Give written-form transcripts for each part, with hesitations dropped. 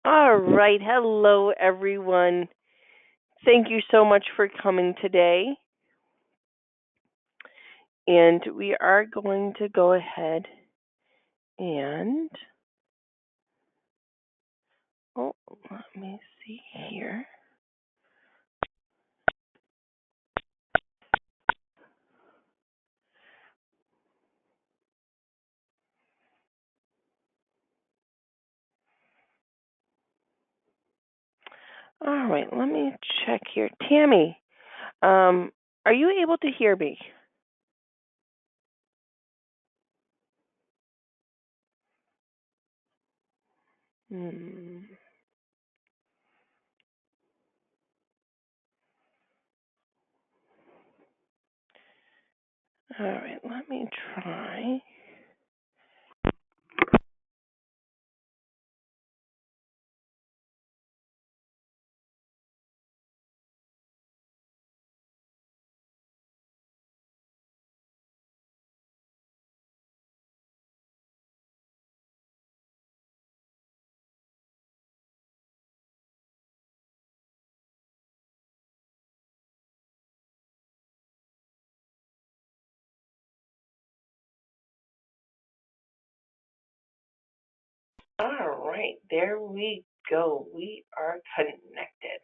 All right. Hello, everyone. Thank you so much for coming today. And we are going to go ahead and, let me see here. All right. Let me check here. Tammy, are you able to hear me? Hmm. All right. Let me try. All right. There we go. We are connected.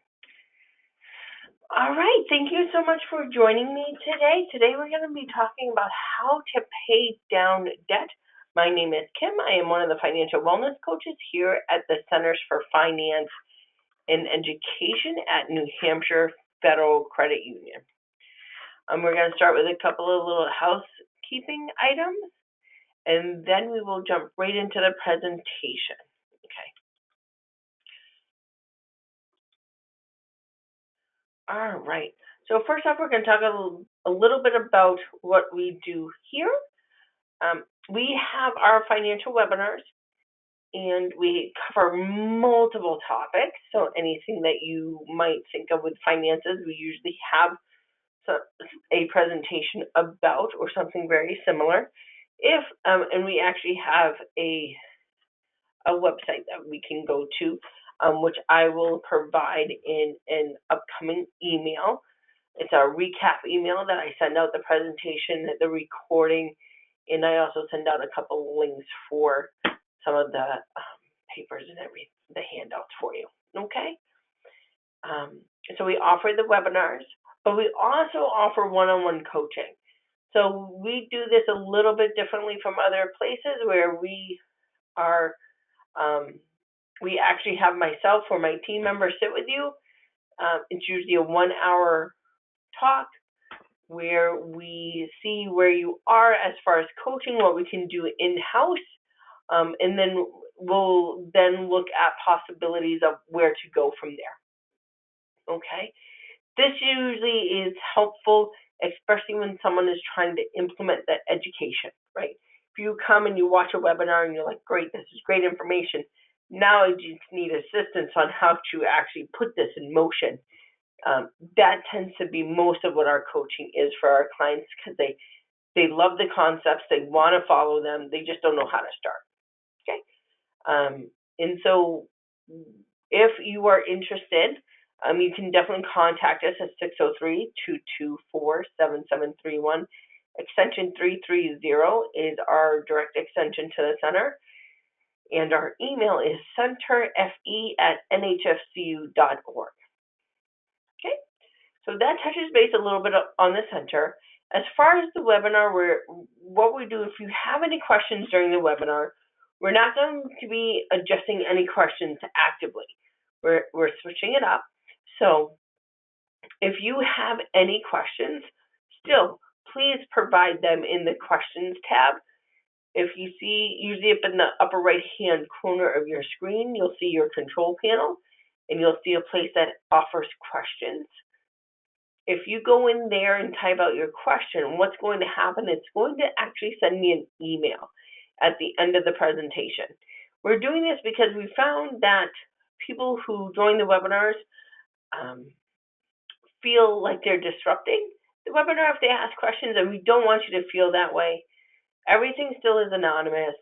All right. Thank you so much for joining me today. Today we're going to be talking about how to pay down debt. My name is Kim. I am one of the financial wellness coaches here at the Centers for Finance and Education at New Hampshire Federal Credit Union. We're going to start with a couple of little housekeeping items, and then we will jump right into the presentation. Okay. All right. So first off, we're going to talk a little bit about what we do here. We have our financial webinars, and we cover multiple topics. So anything that you might think of with finances, we usually have a presentation about or something very similar. And we actually have a website that we can go to, which I will provide in an upcoming email. It's a recap email that I send out the presentation, the recording, and I also send out a couple of links for some of the papers and the handouts for you. Okay? So we offer the webinars, but we also offer one-on-one coaching. So we do this a little bit differently from other places where are we actually have myself or my team members sit with you. It's usually a 1 hour talk where we see where you are as far as coaching, what we can do in-house, and then we'll then look at possibilities of where to go from there. Okay? This usually is helpful, especially when someone is trying to implement that education, right? If you come and you watch a webinar and you're like, great, this is great information. Now I just need assistance on how to actually put this in motion. That tends to be most of what our coaching is for our clients because they love the concepts, they want to follow them, they just don't know how to start. Okay, and so if you are interested, you can definitely contact us at 603-224-7731. Extension 330 is our direct extension to the center, and our email is centerfe@nhfcu.org. Okay, so that touches base a little bit on the center. As far as the webinar, what we do, if you have any questions during the webinar, we're not going to be adjusting any questions actively. We're switching it up. So if you have any questions, still, please provide them in the questions tab. If you see, usually up in the upper right-hand corner of your screen, you'll see your control panel, and you'll see a place that offers questions. If you go in there and type out your question, what's going to happen? It's going to actually send me an email at the end of the presentation. We're doing this because we found that people who join the webinars feel like they're disrupting the webinar if they ask questions, and we don't want you to feel that way. Everything still is anonymous.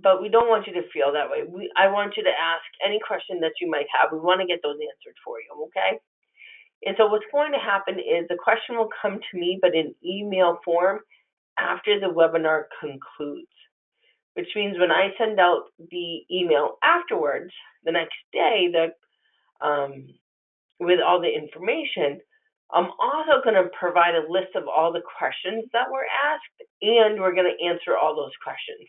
but we don't want you to feel that way. I want you to ask any question that you might have. We want to get those answered for you, okay? And so what's going to happen is the question will come to me, but in email form after the webinar concludes, which means when I send out the email afterwards, the next day, with all the information, I'm also going to provide a list of all the questions that were asked, and we're going to answer all those questions.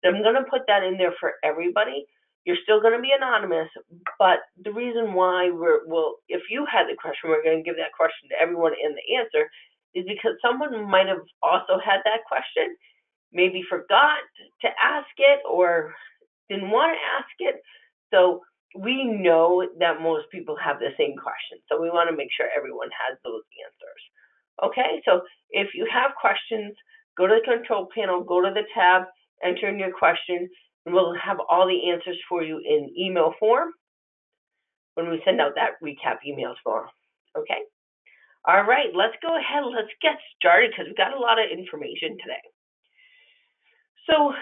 And I'm going to put that in there for everybody. You're still going to be anonymous, but the reason why if you had the question, we're going to give that question to everyone and the answer is because someone might have also had that question, maybe forgot to ask it or didn't want to ask it. So we know that most people have the same question. So we want to make sure everyone has those answers. Okay, so if you have questions, go to the control panel, go to the tab, enter in your question, and we'll have all the answers for you in email form when we send out that recap email tomorrow. Okay? All right, let's go ahead. Let's get started because we've got a lot of information today. So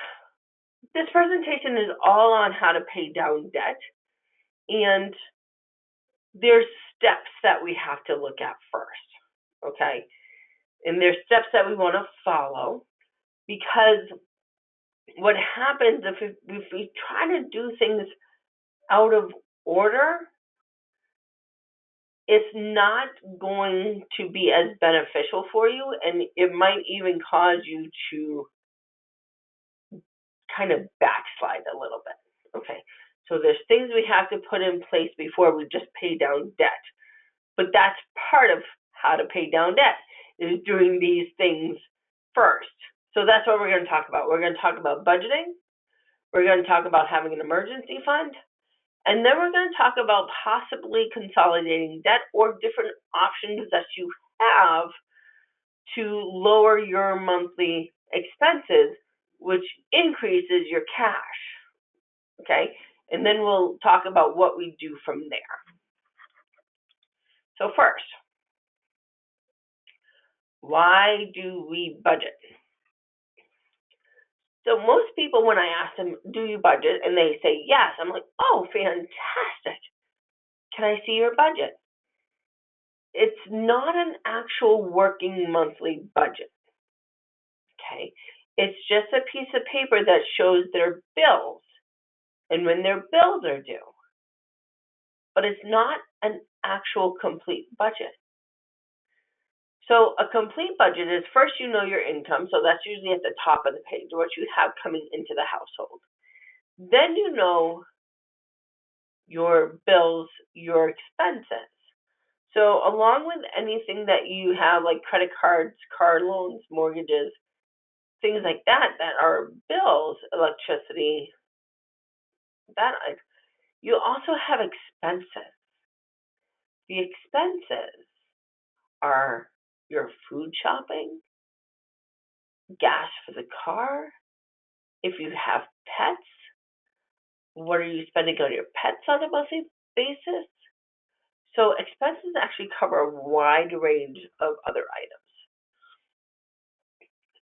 this presentation is all on how to pay down debt, and there's steps that we have to look at first, okay? And there's steps that we want to follow, because what happens if we try to do things out of order, it's not going to be as beneficial for you, and it might even cause you to kind of backslide a little bit, okay? So there's things we have to put in place before we just pay down debt. But that's part of how to pay down debt, is doing these things first. So that's what we're going to talk about. We're going to talk about budgeting. We're going to talk about having an emergency fund. And then we're going to talk about possibly consolidating debt or different options that you have to lower your monthly expenses, which increases your cash. Okay? And then we'll talk about what we do from there. So first, why do we budget? So most people, when I ask them, do you budget? And they say yes, I'm like, oh, fantastic. Can I see your budget? It's not an actual working monthly budget, okay? It's just a piece of paper that shows their bills and when their bills are due. But it's not an actual complete budget. So a complete budget is, first you know your income, so that's usually at the top of the page, what you have coming into the household. Then you know your bills, your expenses. So along with anything that you have, like credit cards, car loans, mortgages, things like that are bills, electricity, you also have expenses. The expenses are your food shopping, gas for the car, if you have pets, what are you spending on your pets on a monthly basis? So expenses actually cover a wide range of other items.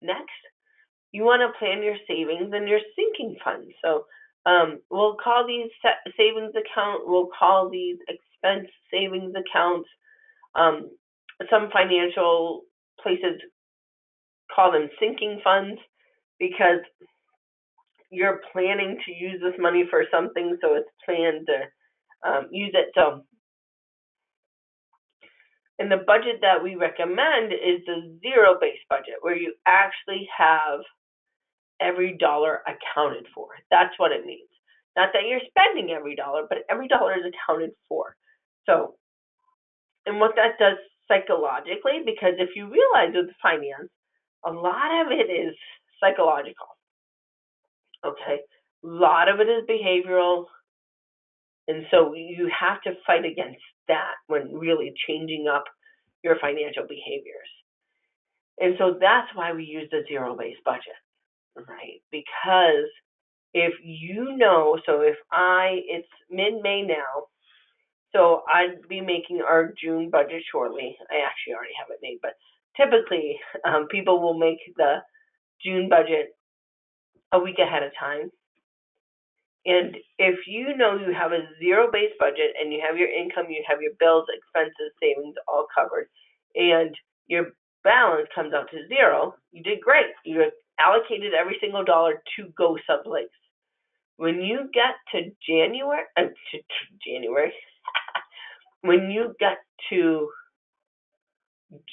Next, you want to plan your savings and your sinking funds. So we'll call these savings account, we'll call these expense savings accounts. Some financial places call them sinking funds because you're planning to use this money for something, so it's planned to use it. So, and the budget that we recommend is the zero-based budget, where you actually have every dollar accounted for. That's what it means. Not that you're spending every dollar, but every dollar is accounted for. So, and what that does psychologically, because if you realize with finance, a lot of it is psychological. Okay? A lot of it is behavioral. And so you have to fight against that when really changing up your financial behaviors. And so that's why we use the zero-based budget, right? Because if you know, so it's mid-May now, so I'd be making our June budget shortly. I actually already have it made, but typically people will make the June budget a week ahead of time. And if you know you have a zero-based budget and you have your income, you have your bills, expenses, savings all covered, and your balance comes out to zero, you did great. You allocated every single dollar to go someplace. When you get to January, when you get to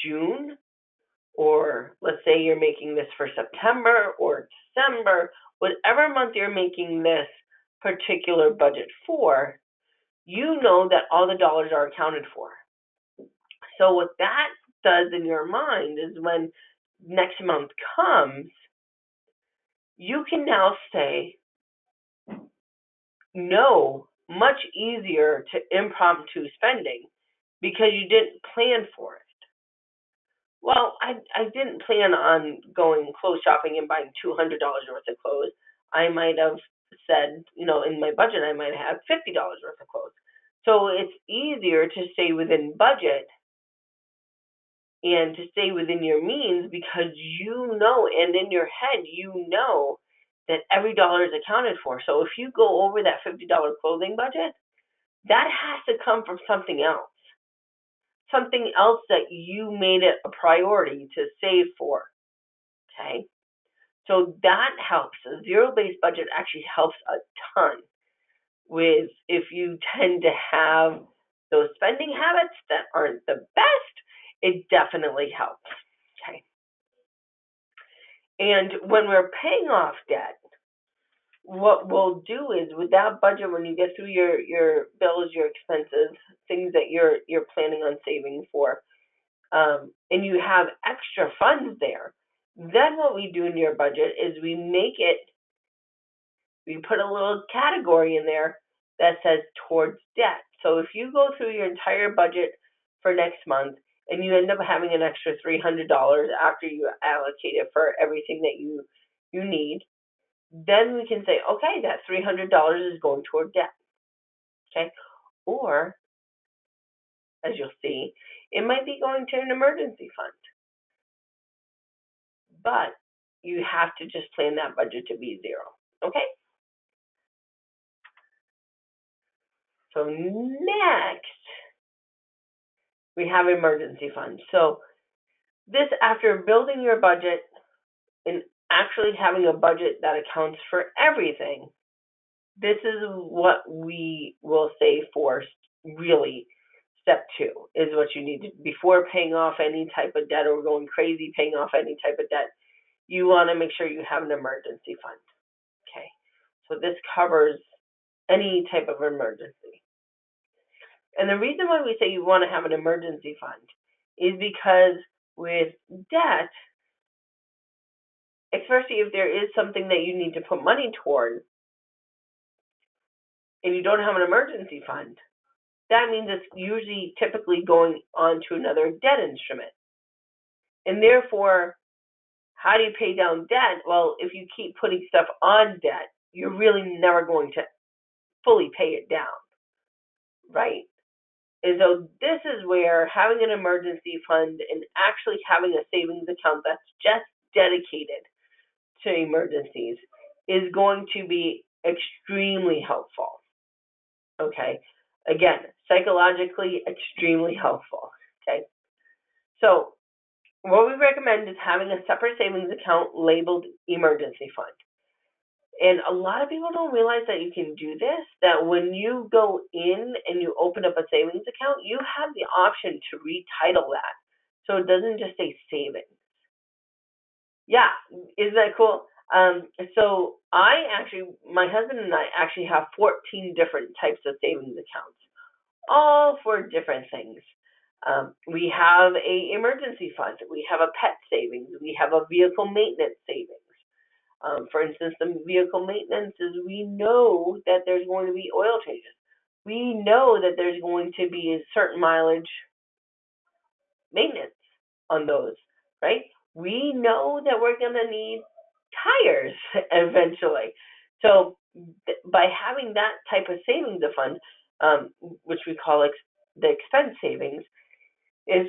June, or let's say you're making this for September or December, whatever month you're making this particular budget for, you know that all the dollars are accounted for. So what that does in your mind is when next month comes, you can now say no much easier to impromptu spending because you didn't plan for it. Well, I didn't plan on going clothes shopping and buying $200 worth of clothes. I might have said, in my budget, I might have $50 worth of clothes. So it's easier to stay within budget and to stay within your means because and in your head, that every dollar is accounted for. So if you go over that $50 clothing budget, that has to come from something else that you made it a priority to save for. Okay? So that helps. A zero-based budget actually helps a ton with if you tend to have those spending habits that aren't the best, it definitely helps. Okay. And when we're paying off debt, what we'll do is with that budget, when you get through your bills, your expenses, things that you're planning on saving for, and you have extra funds there, then what we do in your budget is we put a little category in there that says towards debt. So if you go through your entire budget for next month and you end up having an extra $300 after you allocate it for everything that you need, then we can say, okay, that $300 is going toward debt. Okay? Or, as you'll see, it might be going to an emergency fund. But you have to just plan that budget to be zero. Okay? So next, we have emergency funds. So this, after building your budget and actually having a budget that accounts for everything, this is what we will say for really step 2 is what you need to, before paying off any type of debt or going crazy paying off any type of debt, you want to make sure you have an emergency fund. Okay, so this covers any type of emergency. And the reason why we say you want to have an emergency fund is because with debt, especially if there is something that you need to put money toward and you don't have an emergency fund, that means it's usually typically going on to another debt instrument. And therefore, how do you pay down debt? Well, if you keep putting stuff on debt, you're really never going to fully pay it down, right? And so this is where having an emergency fund and actually having a savings account that's just dedicated to emergencies is going to be extremely helpful. Okay? Again, psychologically extremely helpful. Okay? So what we recommend is having a separate savings account labeled emergency fund. And a lot of people don't realize that you can do this, that when you go in and you open up a savings account, you have the option to retitle that. So it doesn't just say savings. Yeah, isn't that cool? So my husband and I actually have 14 different types of savings accounts, all for different things. We have a emergency fund. We have a pet savings. We have a vehicle maintenance savings. For instance, the vehicle maintenance is we know that there's going to be oil changes. We know that there's going to be a certain mileage maintenance on those, right? We know that we're going to need tires eventually. So by having that type of savings fund, which we call the expense savings, is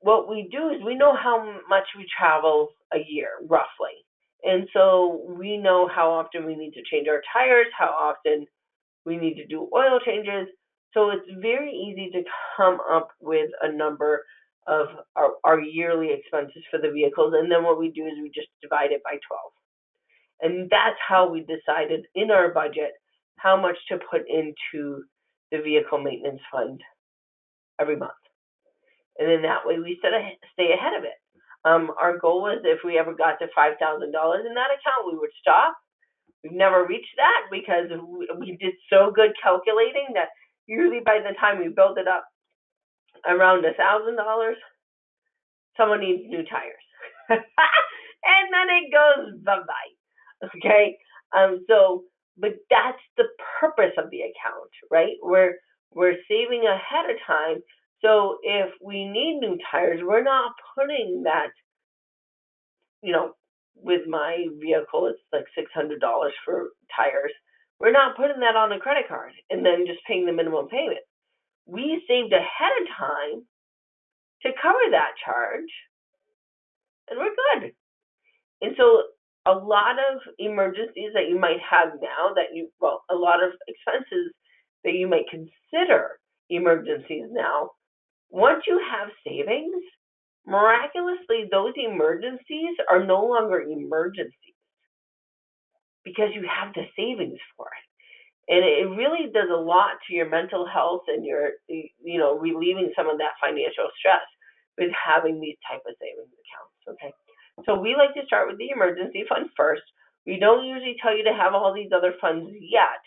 what we do is we know how much we travel a year, roughly. And so we know how often we need to change our tires, how often we need to do oil changes. So it's very easy to come up with a number of our yearly expenses for the vehicles. And then what we do is we just divide it by 12. And that's how we decided in our budget how much to put into the vehicle maintenance fund every month. And then that way we stay ahead of it. Our goal was if we ever got to $5,000 in that account, we would stop. We've never reached that because we did so good calculating that usually by the time we build it up around $1,000, someone needs new tires. And then it goes bye-bye. Okay? But that's the purpose of the account, right? We're saving ahead of time. So if we need new tires, we're not putting that, with my vehicle, it's like $600 for tires. We're not putting that on a credit card and then just paying the minimum payment. We saved ahead of time to cover that charge, and we're good. And so a lot of emergencies that you might have now a lot of expenses that you might consider emergencies now, once you have savings, miraculously, those emergencies are no longer emergencies because you have the savings for it. And it really does a lot to your mental health and your, relieving some of that financial stress with having these type of savings accounts, okay? So we like to start with the emergency fund first. We don't usually tell you to have all these other funds yet.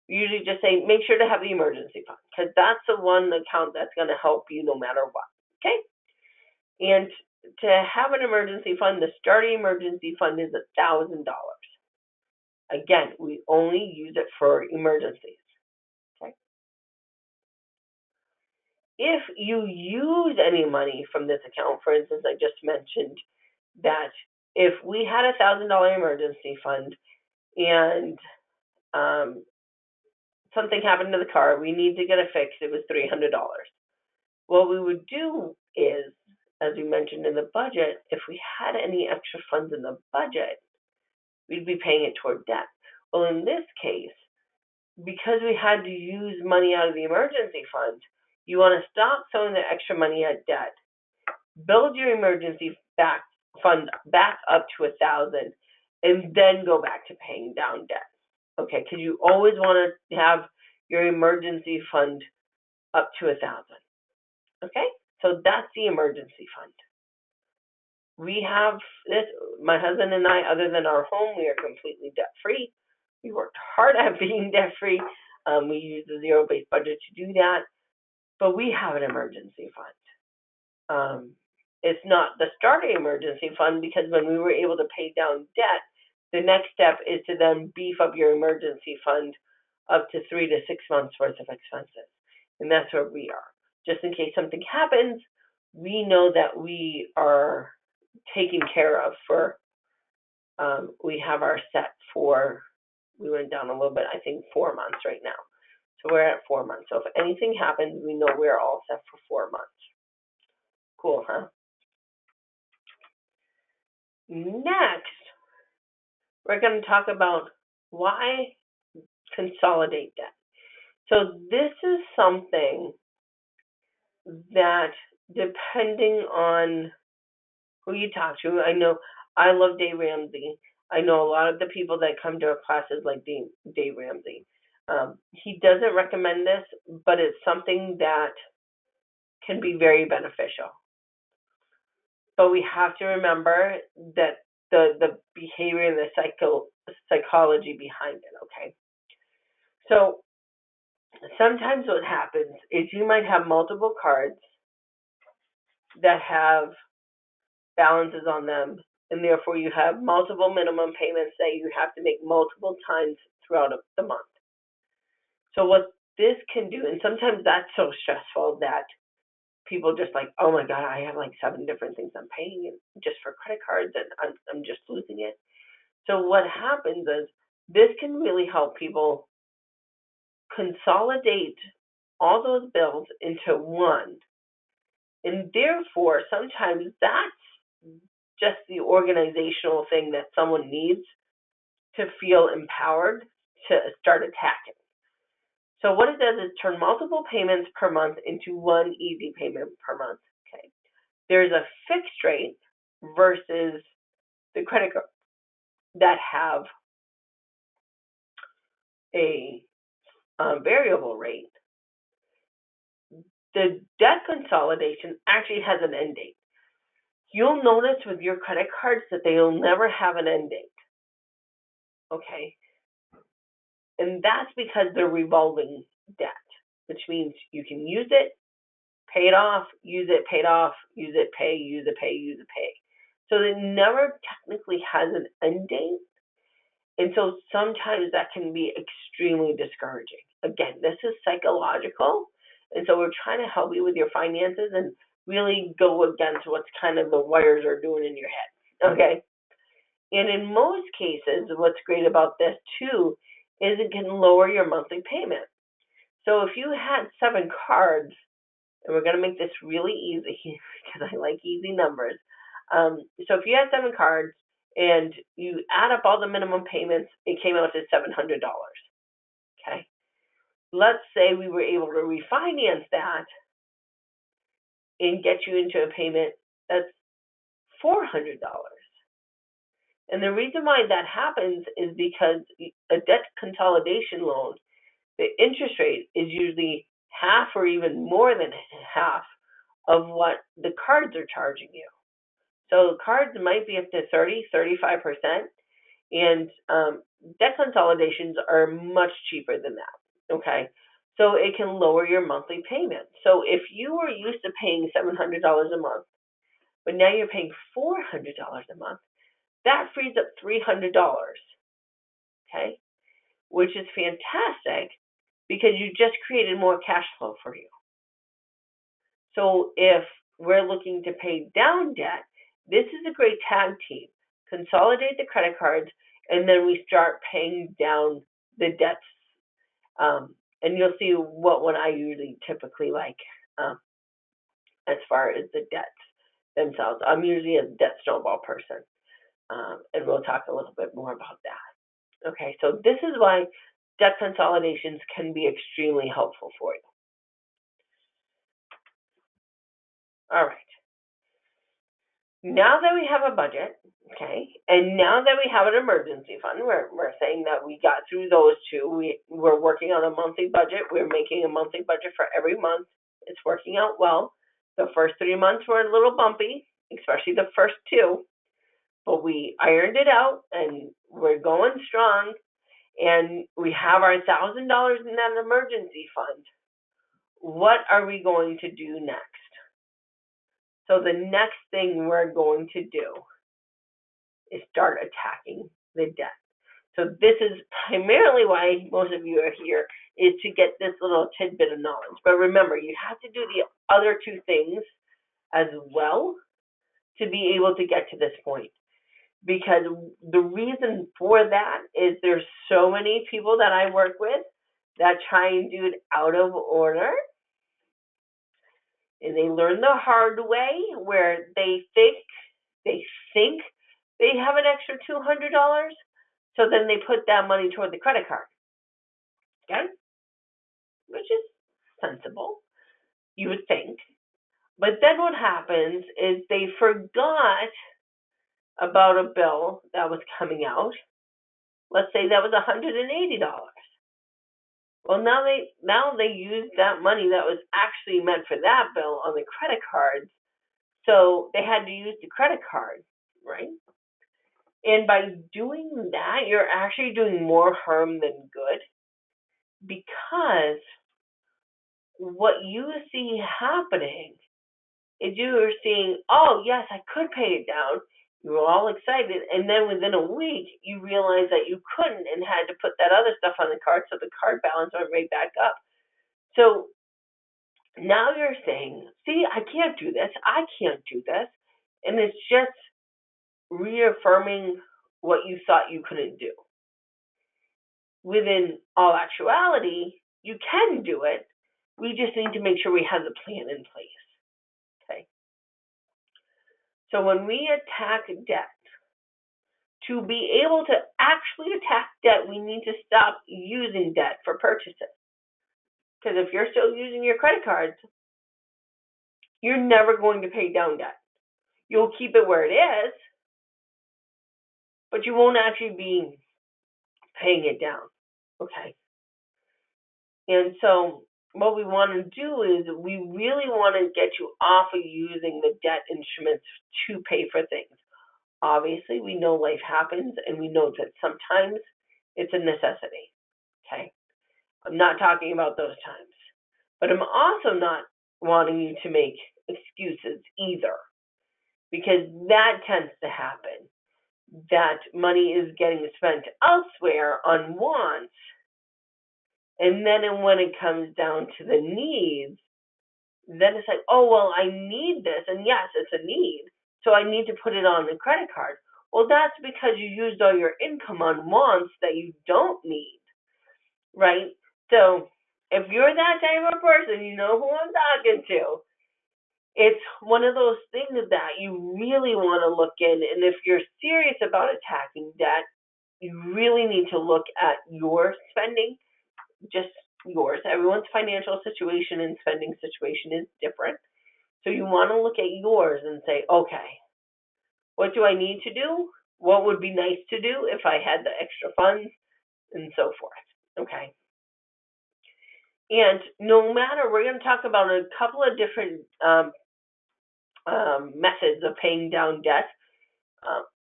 We usually just say, make sure to have the emergency fund because that's the one account that's going to help you no matter what, okay? And to have an emergency fund, the starting emergency fund is $1,000. Again, we only use it for emergencies. Okay. If you use any money from this account, for instance, I just mentioned that if we had $1,000 emergency fund and something happened to the car, we need to get it fixed, it was $300. What we would do is, as we mentioned in the budget, if we had any extra funds in the budget, we'd be paying it toward debt. Well, in this case, because we had to use money out of the emergency fund, you want to stop throwing the extra money at debt, build your emergency fund back up to 1,000, and then go back to paying down debt. Okay, because you always want to have your emergency fund up to 1,000. Okay, so that's the emergency fund. We have this, my husband and I, other than our home, we are completely debt-free. We worked hard at being debt-free. We use the zero-based budget to do that. But we have an emergency fund. It's not the starting emergency fund because when we were able to pay down debt, the next step is to then beef up your emergency fund up to 3 to 6 months worth of expenses. And that's where we are. Just in case something happens, we know that we are taken care of we have our set for, we went down a little bit, I think 4 months right now. So we're at 4 months. So if anything happens, we know we're all set for 4 months. Cool, huh? Next, we're going to talk about why consolidate debt. So this is something that, depending on who you talk to, I know I love Dave Ramsey. I know a lot of the people that come to our classes like Dave Ramsey. He doesn't recommend this, but it's something that can be very beneficial. But we have to remember that the behavior and the psychology behind it, okay? So sometimes what happens is you might have multiple cards that have balances on them, and therefore you have multiple minimum payments that you have to make multiple times throughout the month. So what this can do, and sometimes that's so stressful that people just like, oh my God, I have like 7 different things I'm paying just for credit cards and I'm just losing it. So what happens is this can really help people consolidate all those bills into one. And therefore, sometimes that's just the organizational thing that someone needs to feel empowered to start attacking. So what it does is turn multiple payments per month into one easy payment per month. Okay. There's a fixed rate versus the credit card that have a variable rate. The debt consolidation actually has an end date. You'll notice with your credit cards that they'll never have an end date. Okay. And that's because they're revolving debt, which means you can use it, pay it off, use it, pay it off, use it, pay, use it, pay, use it, pay. So it never technically has an end date. And so sometimes that can be extremely discouraging. Again, this is psychological. And so we're trying to help you with your finances and really go against what's kind of the wires are doing in your head. Okay. And in most cases, what's great about this too is it can lower your monthly payment. So if you had 7 cards, and we're going to make this really easy because I like easy numbers. So if you had 7 cards and you add up all the minimum payments, it came out to $700. Okay. Let's say we were able to refinance that and get you into a payment that's $400. And the reason why that happens is because a debt consolidation loan, the interest rate is usually half or even more than half of what the cards are charging you. So cards might be up to 35%, and debt consolidations are much cheaper than that, okay? So it can lower your monthly payment. So if you were used to paying $700 a month, but now you're paying $400 a month, that frees up $300, okay? Which is fantastic because you just created more cash flow for you. So if we're looking to pay down debt, this is a great tag team. Consolidate the credit cards, and then we start paying down the debts. And you'll see what one I usually typically like as far as the debts themselves. I'm usually a Debt Snowball person, and we'll talk a little bit more about that. Okay, so this is why debt consolidations can be extremely helpful for you. All right. Now that we have a budget, okay, and now that we have an emergency fund, we're saying that we got through those two. We're working on a monthly budget. We're making a monthly budget for every month. It's working out well. The first 3 months were a little bumpy, especially the first 2, but we ironed it out and we're going strong. And we have our $1,000 in that emergency fund. What are we going to do next? So the next thing we're going to do is start attacking the debt. So this is primarily why most of you are here, is to get this little tidbit of knowledge. But remember, you have to do the other 2 things as well to be able to get to this point. Because the reason for that is there's so many people that I work with that try and do it out of order. And they learn the hard way where they think they have an extra $200, so then they put that money toward the credit card. Okay? Which is sensible, you would think. But then what happens is they forgot about a bill that was coming out. Let's say that was $180. Well, now they used that money that was actually meant for that bill on the credit cards, so they had to use the credit card, right? And by doing that, you're actually doing more harm than good, because what you see happening is you are seeing, oh yes, I could pay it down. You were all excited, and then within a week, you realize that you couldn't and had to put that other stuff on the card, so the card balance went right back up. So now you're saying, see, I can't do this. I can't do this. And it's just reaffirming what you thought you couldn't do. Within all actuality, you can do it. We just need to make sure we have the plan in place. Okay. So when we attack debt, to be able to actually attack debt, we need to stop using debt for purchases. Because if you're still using your credit cards, you're never going to pay down debt. You'll keep it where it is, but you won't actually be paying it down. Okay. And so what we want to do is we really want to get you off of using the debt instruments to pay for things. Obviously, we know life happens, and we know that sometimes it's a necessity. Okay. I'm not talking about those times. But I'm also not wanting you to make excuses either, because that tends to happen. That money is getting spent elsewhere on wants, and then when it comes down to the needs, then it's like, oh, well, I need this, and yes, it's a need, so I need to put it on the credit card. Well, that's because you used all your income on wants that you don't need, right? So if you're that type of person, you know who I'm talking to. It's one of those things that you really want to look in, and if you're serious about attacking debt, you really need to look at your spending, just yours. Everyone's financial situation and spending situation is different. So you want to look at yours and say, okay, what do I need to do? What would be nice to do if I had the extra funds, and so forth. Okay. And no matter, we're going to talk about a couple of different methods of paying down debt.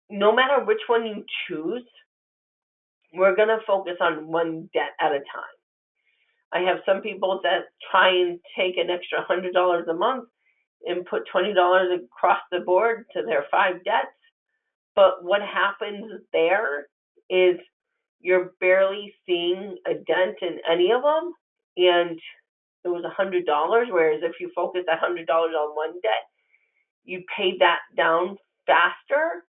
No matter which one you choose, we're going to focus on one debt at a time. I have some people that try and take an extra $100 a month and put $20 across the board to their 5 debts. But what happens there is you're barely seeing a dent in any of them, and it was $100, whereas if you focus that $100 on one debt, you pay that down faster.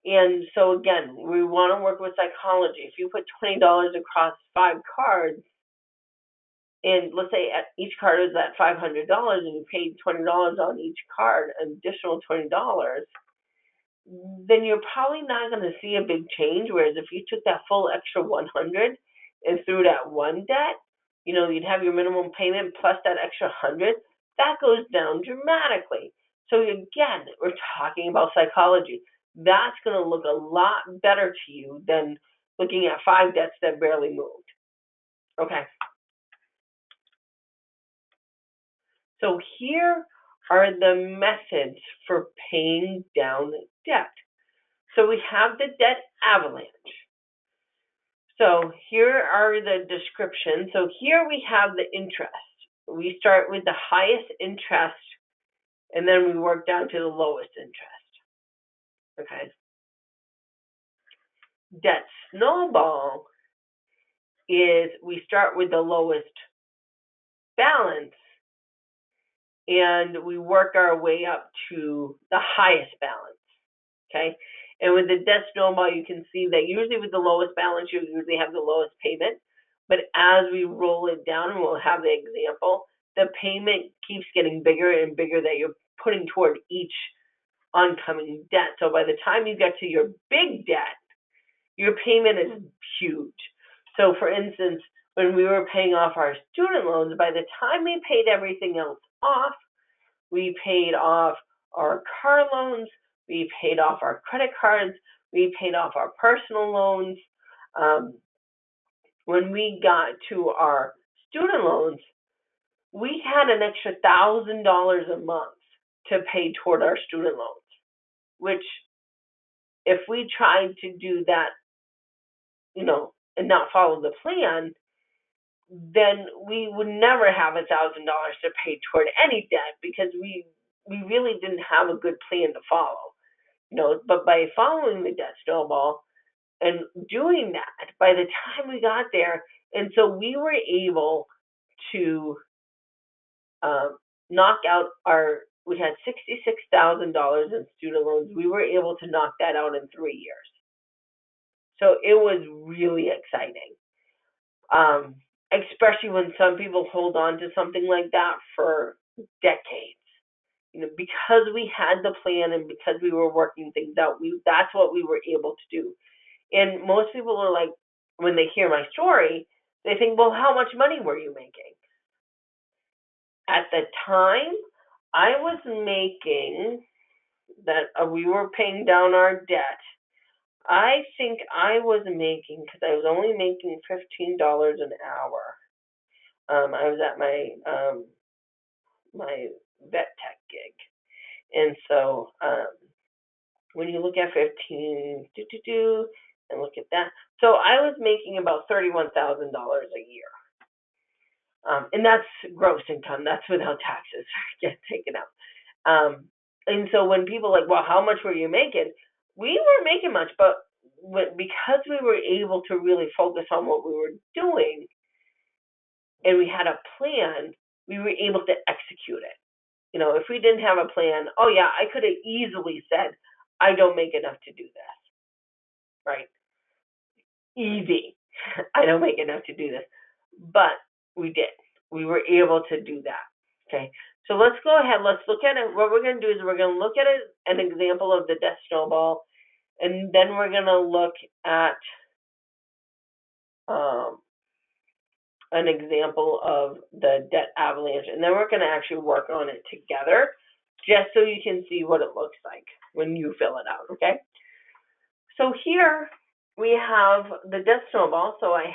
And so again, we want to work with psychology. If you put $20 across 5 cards, and let's say each card is at $500, and you paid $20 on each card, an additional $20, then you're probably not going to see a big change. Whereas if you took that full extra 100 and threw it at one debt, you'd have your minimum payment plus that extra 100. That goes down dramatically. So again, we're talking about psychology. That's going to look a lot better to you than looking at 5 debts that barely moved. Okay. So here are the methods for paying down debt. So we have the debt avalanche. So here are the descriptions. So here we have the interest. We start with the highest interest, and then we work down to the lowest interest. Okay. Debt snowball is we start with the lowest balance, and we work our way up to the highest balance. Okay. And with the debt snowball, you can see that usually with the lowest balance, you usually have the lowest payment. But as we roll it down, and we'll have the example, the payment keeps getting bigger and bigger that you're putting toward each oncoming debt. So by the time you get to your big debt, your payment is huge. So for instance, when we were paying off our student loans, by the time we paid everything else off, we paid off our car loans, we paid off our credit cards, we paid off our personal loans. When we got to our student loans, we had an extra $1,000 a month to pay toward our student loans, which if we tried to do that, and not follow the plan, then we would never have $1,000 to pay toward any debt, because we really didn't have a good plan to follow. But by following the debt snowball and doing that, by the time we got there, and so we were able to knock out we had $66,000 in student loans. We were able to knock that out in 3 years. So it was really exciting, especially when some people hold on to something like that for decades. because we had the plan and because we were working things out, that's what we were able to do. And most people are like, when they hear my story, they think, well, how much money were you making? At the time, I was making that we were paying down our debt. I think I was making, because I was only making $15 an hour. I was at my vet tech gig, and so when you look at 15, and look at that, so I was making about $31,000 a year, and that's gross income. That's without taxes get taken out. And so when people are like, well, how much were you making? We weren't making much, but because we were able to really focus on what we were doing and we had a plan, we were able to execute it. If we didn't have a plan, oh yeah, I could have easily said, I don't make enough to do this, right? Easy. I don't make enough to do this. But we did. We were able to do that. Okay. So let's go ahead. Let's look at it. What we're going to do is we're going to look at an example of the Debt Snowball, and then we're going to look at an example of the Debt Avalanche, and then we're going to actually work on it together just so you can see what it looks like when you fill it out, okay? So here we have the Debt Snowball. So I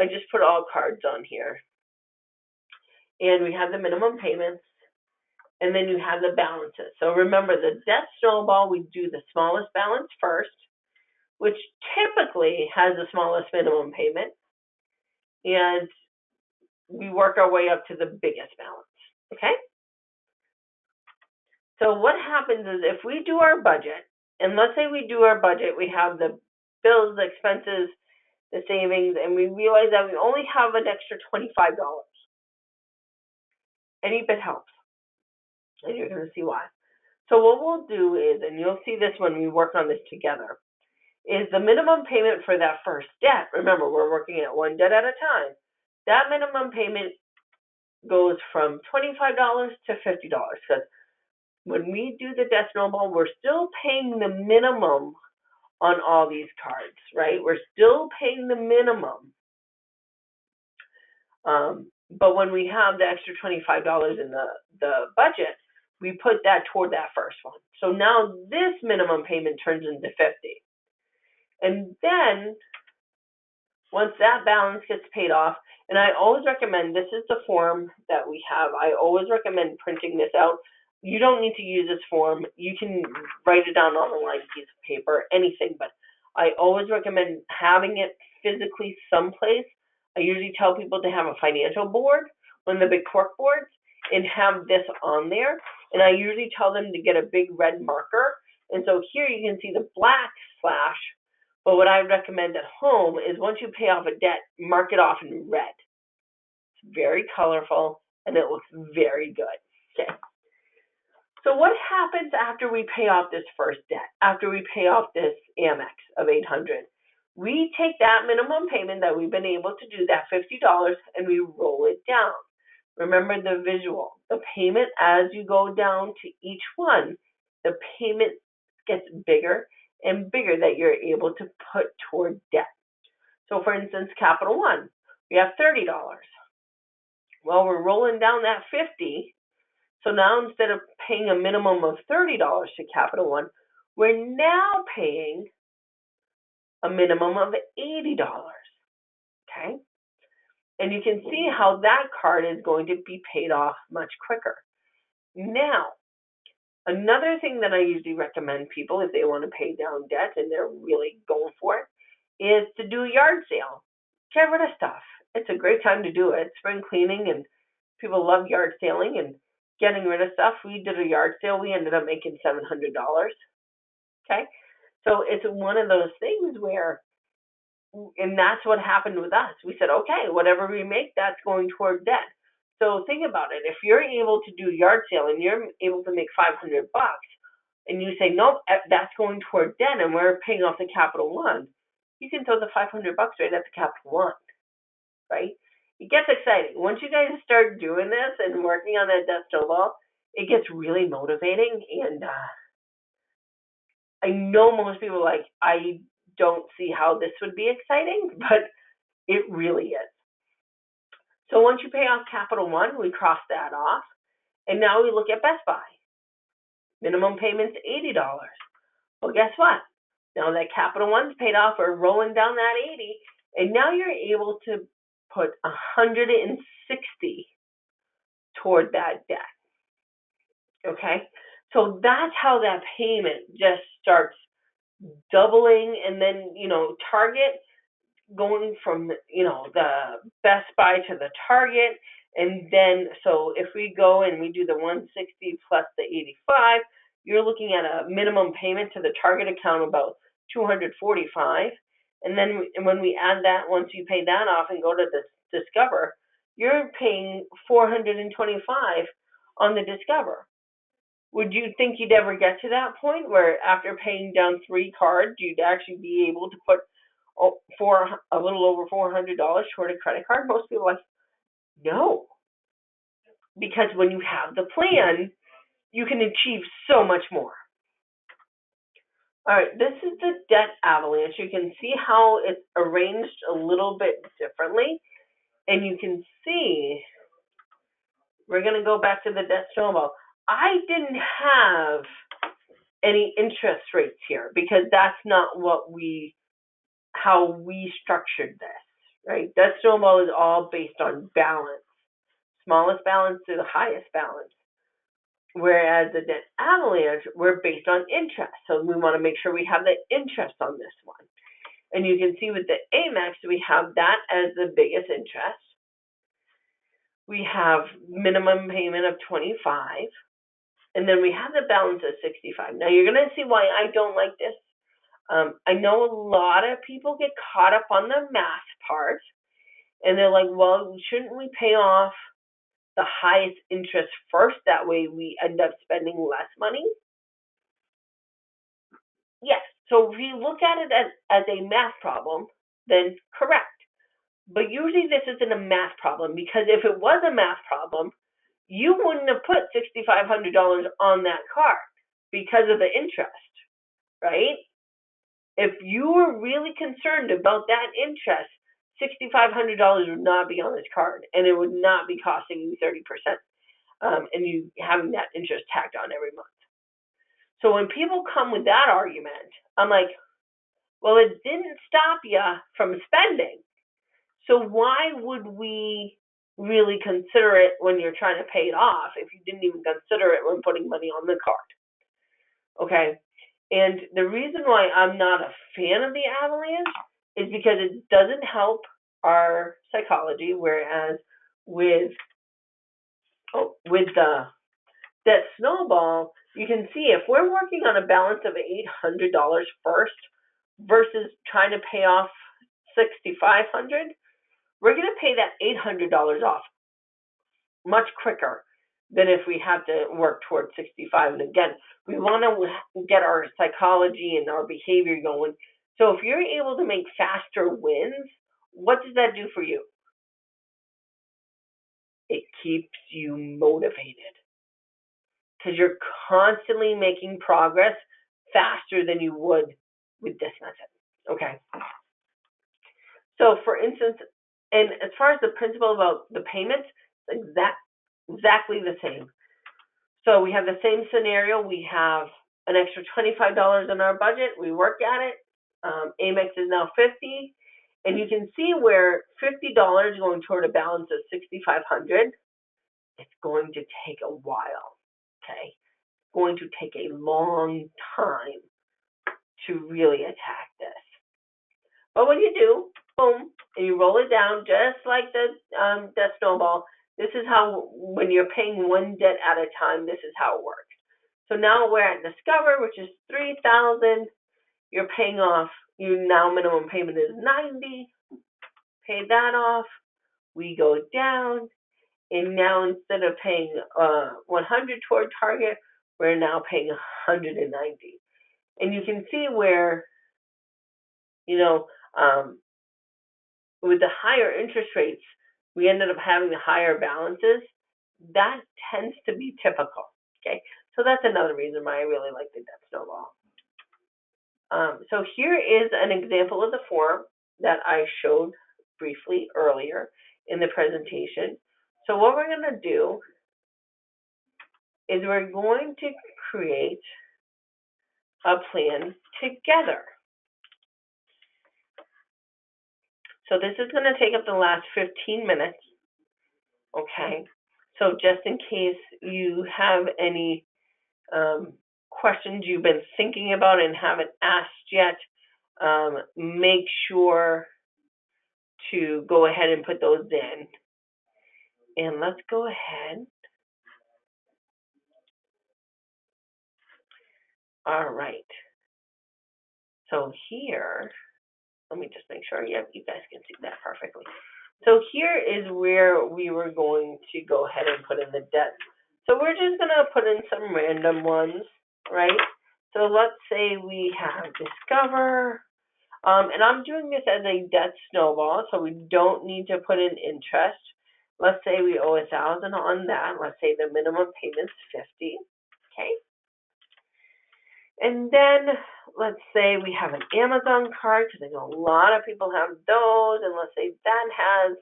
just put all cards on here. And we have the minimum payments, and then you have the balances. So remember, the Debt Snowball, we do the smallest balance first, which typically has the smallest minimum payment, and we work our way up to the biggest balance, okay? So what happens is if we do our budget, and let's say we do our budget, we have the bills, the expenses, the savings, and we realize that we only have an extra $25. Any bit helps, and you're going to see why. So what we'll do is, and you'll see this when we work on this together, is the minimum payment for that first debt. Remember, we're working at one debt at a time. That minimum payment goes from $25 to $50, because when we do the Debt Snowball, we're still paying the minimum on all these cards, right? We're still paying the minimum. But when we have the extra $25 in the budget, we put that toward that first one. So now this minimum payment turns into $50. And then once that balance gets paid off, and I always recommend, this is the form that we have. I always recommend printing this out. You don't need to use this form. You can write it down on a lined piece of paper, anything, but I always recommend having it physically someplace. I usually tell people to have a financial board, one of the big cork boards, and have this on there. And I usually tell them to get a big red marker. And so here you can see the black slash, but what I recommend at home is once you pay off a debt, mark it off in red. It's very colorful and it looks very good. Okay. So what happens after we pay off this first debt, after we pay off this Amex of $800? We take that minimum payment that we've been able to do, that $50, and we roll it down. Remember the visual, the payment as you go down to each one, the payment gets bigger and bigger that you're able to put toward debt. So for instance, Capital One, we have $30. Well, we're rolling down that $50. So now instead of paying a minimum of $30 to Capital One, we're now paying a minimum of $80. Okay? And you can see how that card is going to be paid off much quicker. Now, another thing that I usually recommend people if they want to pay down debt and they're really going for it is to do a yard sale. Get rid of stuff. It's a great time to do it. Spring cleaning, and people love yard selling and getting rid of stuff. We did a yard sale. We ended up making $700. Okay? So it's one of those things where, and that's what happened with us. We said, okay, whatever we make, that's going toward debt. So think about it. If you're able to do yard sale and you're able to make $500, and you say, nope, that's going toward debt, and we're paying off the Capital One, you can throw the $500 right at the Capital One, right? It gets exciting. Once you guys start doing this and working on that Debt Snowball, it gets really motivating. And I know most people are like, I don't see how this would be exciting, but it really is. So once you pay off Capital One, we cross that off. And now we look at Best Buy. Minimum payment's $80. Well, guess what? Now that Capital One's paid off, we're rolling down that 80, and now you're able to put 160 toward that debt. Okay? So that's how that payment just starts doubling, and then, Target going from, the Best Buy to the Target. And then, so if we go and we do the 160 plus the 85, you're looking at a minimum payment to the Target account about $245. And then when we add that, once you pay that off and go to the Discover, you're paying $425 on the Discover. Would you think you'd ever get to that point where after paying down 3 cards, you'd actually be able to put for a little over $400 toward a credit card? Most people are like, no. Because when you have the plan, you can achieve so much more. All right, this is the Debt Avalanche. You can see how it's arranged a little bit differently. And you can see, we're going to go back to the Debt Snowball. I didn't have any interest rates here because that's not how we structured this, right? Debt Snowball is all based on balance. Smallest balance to the highest balance. Whereas the Debt Avalanche, we're based on interest. So we want to make sure we have the interest on this one. And you can see with the Amex, we have that as the biggest interest. We have minimum payment of $25. And then we have the balance of $65. Now you're going to see why I don't like this. I know a lot of people get caught up on the math part. And they're like, well, shouldn't we pay off the highest interest first? That way we end up spending less money. Yes. So if you look at it as a math problem, then correct. But usually this isn't a math problem, because if it was a math problem, you wouldn't have put $6,500 on that card because of the interest, right? If you were really concerned about that interest, $6,500 would not be on this card, and it would not be costing you 30%, and you having that interest tacked on every month. So when people come with that argument, I'm like, well, it didn't stop you from spending. So why would we really consider it when you're trying to pay it off if you didn't even consider it when putting money on the card? Okay. And the reason why I'm not a fan of the Avalanche is because it doesn't help our psychology, whereas with the Debt Snowball, you can see if we're working on a balance of $800 first versus trying to pay off $6,500, we're going to pay that $800 off much quicker than if we have to work towards 65. And again, we want to get our psychology and our behavior going. So if you're able to make faster wins, what does that do for you? It keeps you motivated because you're constantly making progress faster than you would with this method. Okay. So for instance, and as far as the principle about the payments, exactly the same. So we have the same scenario. We have an extra $25 in our budget. We work at it. Amex is now $50. And you can see where $50 going toward a balance of $6,500, it's going to take a while, okay? It's going to take a long time to really attack this. But when you do, boom, and you roll it down just like the Debt Snowball, this is how, when you're paying one debt at a time, this is how it works. So now we're at Discover, which is $3,000. You're paying off, your now minimum payment is $90. Pay that off. We go down, and now instead of paying $100 toward Target, we're now paying $190. And you can see where, with the higher interest rates, we ended up having the higher balances. That tends to be typical. Okay, so that's another reason why I really like the Debt Snowball. So here is an example of the form that I showed briefly earlier in the presentation. So what we're going to do is we're going to create a plan together. So this is going to take up the last 15 minutes, okay? So just in case you have any questions you've been thinking about and haven't asked yet, make sure to go ahead and put those in. And let's go ahead. All right. So here, let me just make sure, you guys can see that perfectly. So here is where we were going to go ahead and put in the debt. So we're just going to put in some random ones, right? So let's say we have Discover, and I'm doing this as a debt snowball, so we don't need to put in interest. Let's say we owe $1,000 on that. Let's say the minimum payment's $50, okay? And then let's say we have an Amazon card, because I know a lot of people have those, and let's say that has,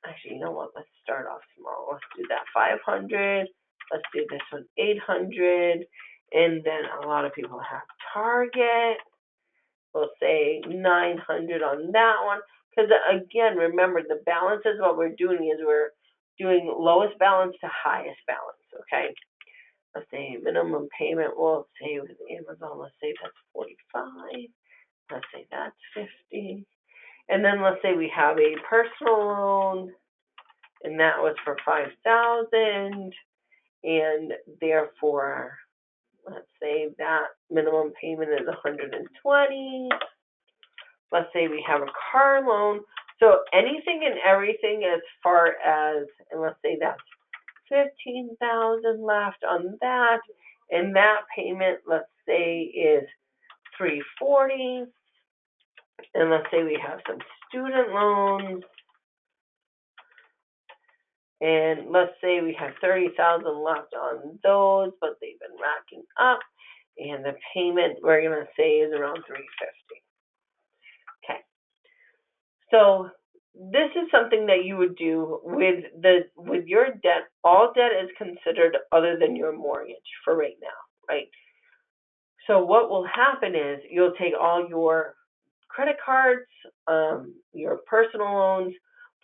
actually, you know what, let's start off small. Let's do that 500. Let's do this one 800. And then a lot of people have Target. We'll say 900 on that one. Because again, remember, the balance is what we're doing is we're doing lowest balance to highest balance, okay? Let's say minimum payment, we'll say with Amazon, let's say that's 45. Let's say that's 50. And then let's say we have a personal loan, and that was for 5,000, and therefore, let's say that minimum payment is 120. Let's say we have a car loan. So anything and everything as far as, and let's say that's 15,000 left on that, and that payment, let's say, is 340. And let's say we have some student loans, and let's say we have 30,000 left on those, but they've been racking up, and the payment we're going to say is around 350. Okay. So this is something that you would do with your debt. All debt is considered other than your mortgage for right now, right? So what will happen is you'll take all your credit cards, your personal loans.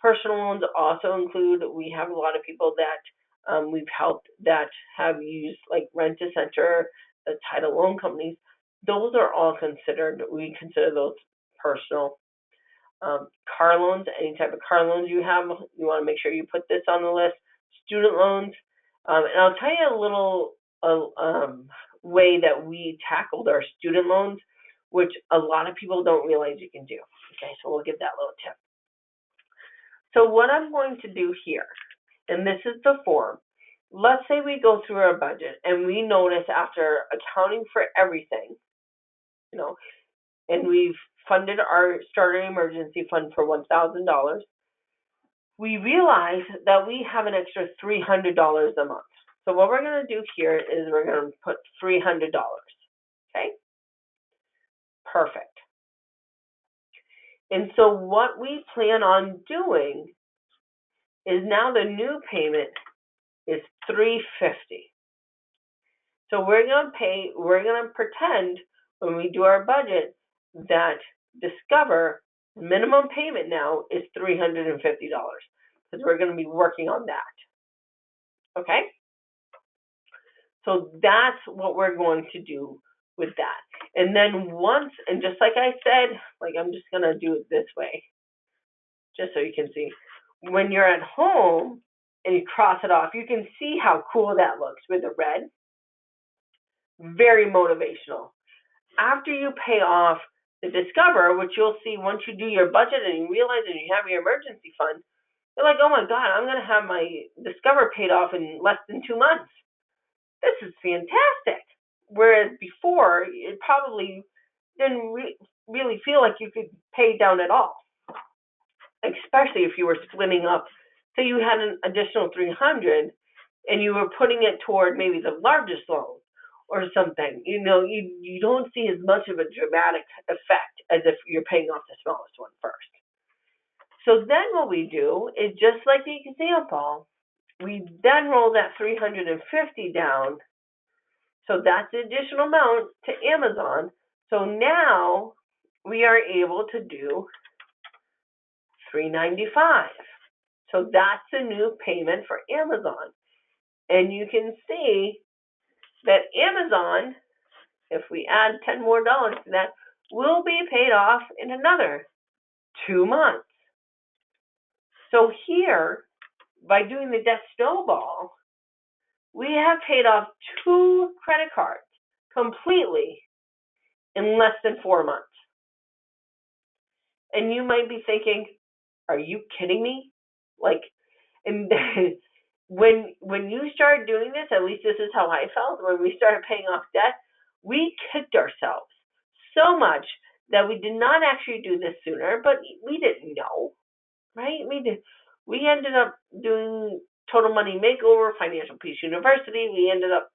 Personal loans also include, we have a lot of people that we've helped that have used like Rent-A-Center, the title loan companies. Those are all considered, we consider those personal. Car loans, any type of car loans you have, you want to make sure you put this on the list. Student loans, and I'll tell you a little way that we tackled our student loans, which a lot of people don't realize you can do. Okay, so we'll give that little tip. So what I'm going to do here, and this is the form, let's say we go through our budget and we notice after accounting for everything, and we've funded our starter emergency fund for $1,000, we realize that we have an extra $300 a month. So what we're going to do here is we're going to put $300, okay? Perfect. And so what we plan on doing is now the new payment is $350. So we're going to pretend when we do our budget that Discover minimum payment now is $350 because we're going to be working on that. Okay? So that's what we're going to do with that. And then once, and just like I said, like I'm just going to do it this way, just so you can see. When you're at home and you cross it off, you can see how cool that looks with the red. Very motivational. After you pay off the Discover, which you'll see once you do your budget and you realize and you have your emergency fund, you're like, oh my God, I'm going to have my Discover paid off in less than 2 months. This is fantastic. Whereas before, it probably didn't really feel like you could pay down at all, especially if you were splitting up. So you had an additional $300, and you were putting it toward maybe the largest loan or something, you don't see as much of a dramatic effect as if you're paying off the smallest one first. So then what we do is, just like the example, we then roll that 350 down. So that's the additional amount to Amazon. So now we are able to do $395. So that's the new payment for Amazon. And you can see that Amazon, if we add $10 more to that, will be paid off in another 2 months. So here, by doing the Debt Snowball, we have paid off 2 credit cards completely in less than 4 months. And you might be thinking, are you kidding me? And when you start doing this, at least this is how I felt, when we started paying off debt, we kicked ourselves so much that we did not actually do this sooner, but we didn't know, right? We ended up doing Total Money Makeover, Financial Peace University. We ended up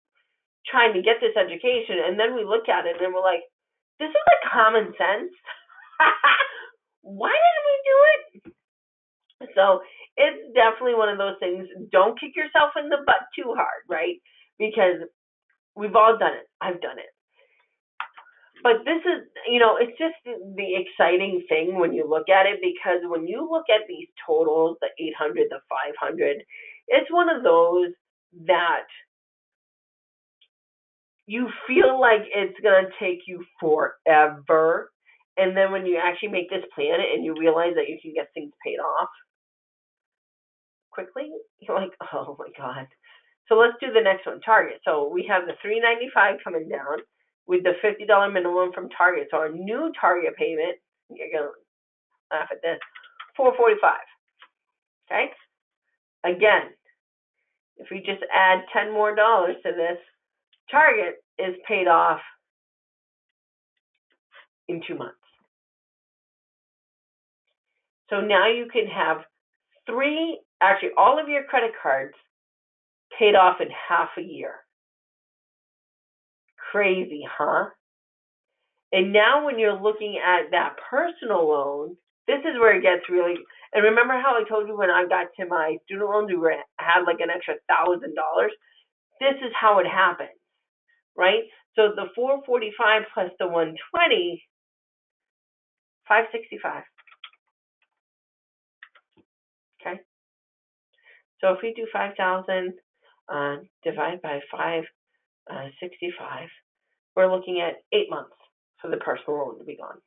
trying to get this education, and then we look at it and we're like, this is like common sense. Why didn't we do it? So it's definitely one of those things. Don't kick yourself in the butt too hard, right? Because we've all done it. I've done it. But this is, it's just the exciting thing when you look at it, because when you look at these totals, the 800, the 500, it's one of those that you feel like it's going to take you forever. And then when you actually make this plan and you realize that you can get things paid off quickly, you're like, oh my God. So let's do the next one, Target. So we have the $395 coming down with the $50 minimum from Target. So our new Target payment, you're going to laugh at this, $445. Okay? Again, if we just add $10 more to this, Target is paid off in 2 months. So now you can have all of your credit cards paid off in half a year. Crazy, huh? And now when you're looking at that personal loan, this is where it gets really, and remember how I told you when I got to my student loans, we had like an extra $1,000? This is how it happens, right? So the 445 plus the 120, 565. Okay. So if we do 5,000 divided by 565, we're looking at 8 months for the personal loan to be gone.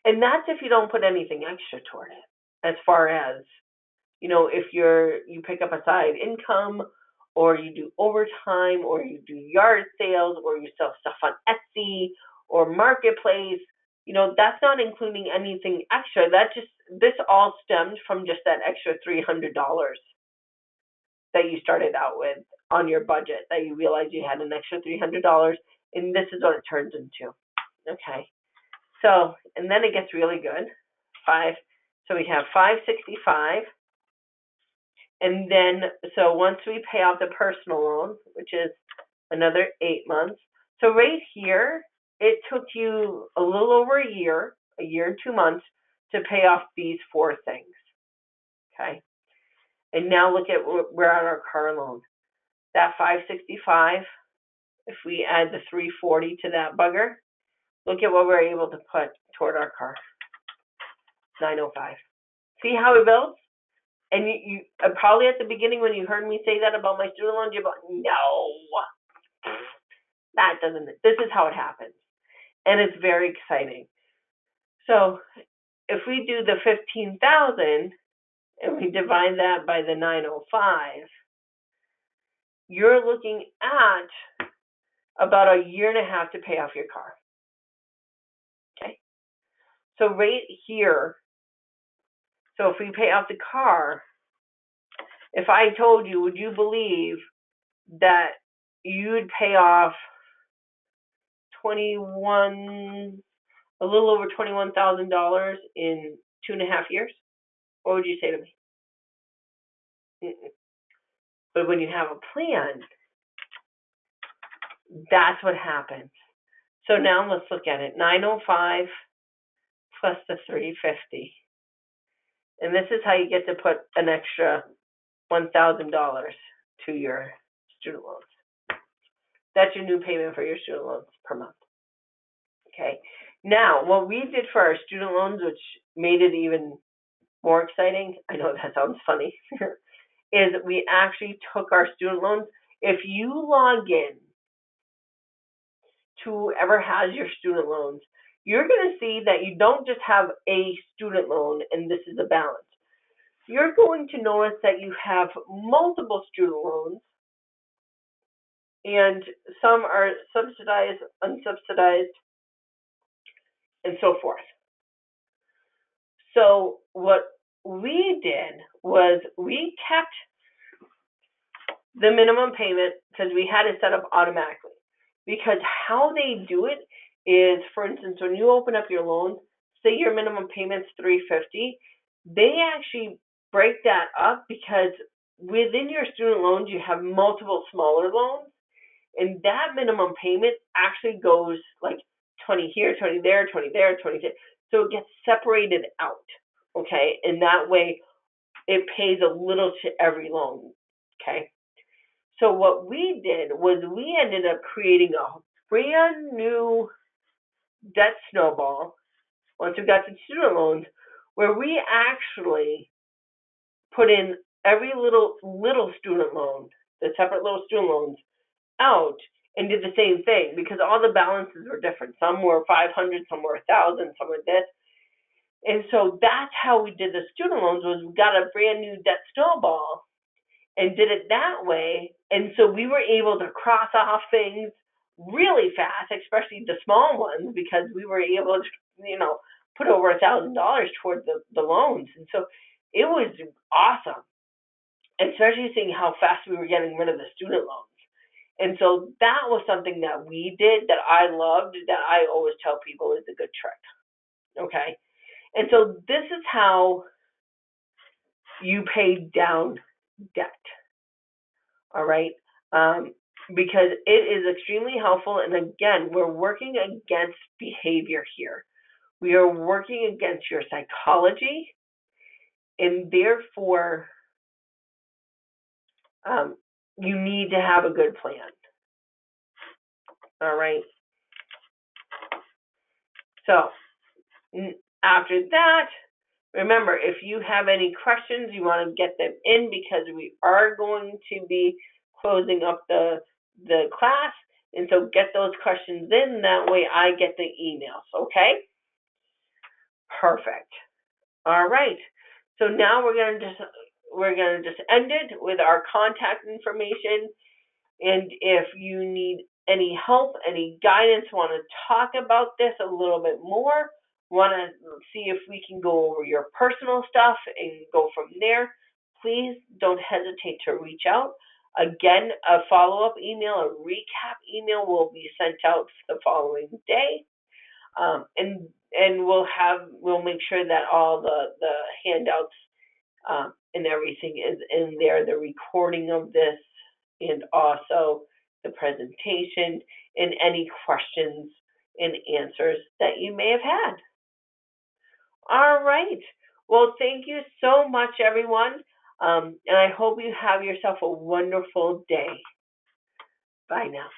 And that's if you don't put anything extra toward it. As far as, if you pick up a side income, or you do overtime, or you do yard sales, or you sell stuff on Etsy or Marketplace, that's not including anything extra. This all stemmed from just that extra $300 that you started out with on your budget, that you realized you had an extra $300, and this is what it turns into. Okay. So, and then it gets really good. So we have 565. And then, so once we pay off the personal loan, which is another 8 months. So right here, it took you a little over a year and 2 months to pay off these 4 things. Okay. And now look at, we're at our car loan. That 565, if we add the 340 to that bugger, look at what we're able to put toward our car. 905. See how it builds? And you probably at the beginning when you heard me say that about my student loans, you're like, no, that doesn't. This is how it happens, and it's very exciting. So if we do the 15,000 and we divide that by the 905, you're looking at about a year and a half to pay off your car. Okay. So right here, so if we pay off the car, if I told you, would you believe that you'd pay off a little over $21,000 in 2.5 years? What would you say to me? But when you have a plan, that's what happens. So now let's look at it. 905 plus the 350. And this is how you get to put an extra $1,000 to your student loans. That's your new payment for your student loans per month. Okay. Now, what we did for our student loans, which made it even more exciting, I know that sounds funny, is we actually took our student loans. If you log in to whoever has your student loans, you're going to see that you don't just have a student loan and this is a balance. You're going to notice that you have multiple student loans, and some are subsidized, unsubsidized, and so forth. So what we did was we kept the minimum payment because we had it set up automatically. Because how they do it is, for instance, when you open up your loans, say your minimum payment's $350, they actually break that up because within your student loans you have multiple smaller loans, and that minimum payment actually goes like 20 here, 20 there, 20 there, 20 there. So it gets separated out, okay? And that way it pays a little to every loan, okay? So what we did was we ended up creating a brand new Debt Snowball once we got to student loans, where we actually put in every little student loan, the separate little student loans, out and did the same thing because all the balances were different. Some were 500, some were 1,000, some were this. And so that's how we did the student loans, was we got a brand new Debt Snowball and did it that way. And so we were able to cross off things really fast, especially the small ones, because we were able to, put over $1,000 towards the loans. And so it was awesome, especially seeing how fast we were getting rid of the student loans. And so that was something that we did that I loved, that I always tell people is a good trick. Okay? And so this is how you pay down debt. All right? Because it is extremely helpful. And again, we're working against behavior here. We are working against your psychology, and therefore you need to have a good plan. All right? So after that, remember, if you have any questions, you want to get them in because we are going to be closing up the class. And so get those questions in. That way I get the emails, okay? Perfect. All right. So now we're gonna just end it with our contact information. And if you need any help, any guidance, want to talk about this a little bit more, want to see if we can go over your personal stuff and go from there, please don't hesitate to reach out. Again, a follow-up email, a recap email will be sent out the following day. And we'll make sure that all the handouts and everything is in there, the recording of this, and also the presentation and any questions and answers that you may have had. All right. Well, thank you so much, everyone. And I hope you have yourself a wonderful day. Bye now.